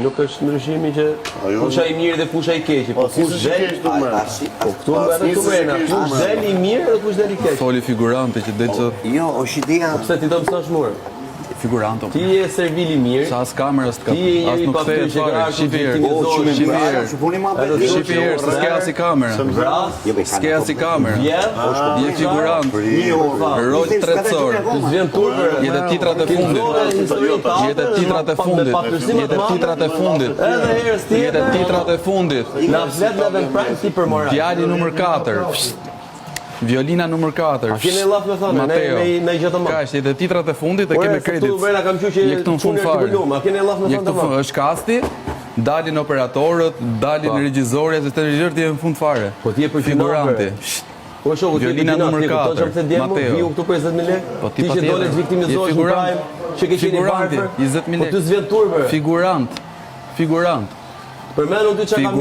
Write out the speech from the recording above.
Nuk është ndryshimi që kusha i mirë dhe kusha i keqi, po kush del, po këtu kush del i mirë dhe kush del i keq. Foli figurante që del që... Jo, është ideja... Pse ti do mësosh mua? Figurante. Ti je servil i mirë. Sa as kamerës të ka. Ti je njëri pa fytyrë që ka Shqipier, s'ke as i kamerë. S'ke as i kamerë. Je figurant. Rol tretësor. Vjen turpër. Jetë titrat e fundit. Jetë titrat e fundit. Jetë titrat e fundit. Edhe herës tjetër. Jetë titrat e fundit. Na flet edhe në prime si për moral. Djali numër 4. Violina numër 4. A keni llaf me thonë, ne gjë të madh. Kaq, jetë titrat e fundit e kemi kredit. Këtu brenda kam qenë që je këtu në fund fare. A keni llaf me thonë të madh? Është kasti, dalin operatorët, dalin regjizorët, dhe regjizorët janë në fund fare. Po ti je për figuranti. Po shoku, Violina numër 4. Mateo. Viu këtu 50000 lekë. Po ti që dole viktimizohesh në prime, që ke qenë i varfër. 20000 lekë. Po ty s'vjen turpë. Figurant. Përmendun ti çka kam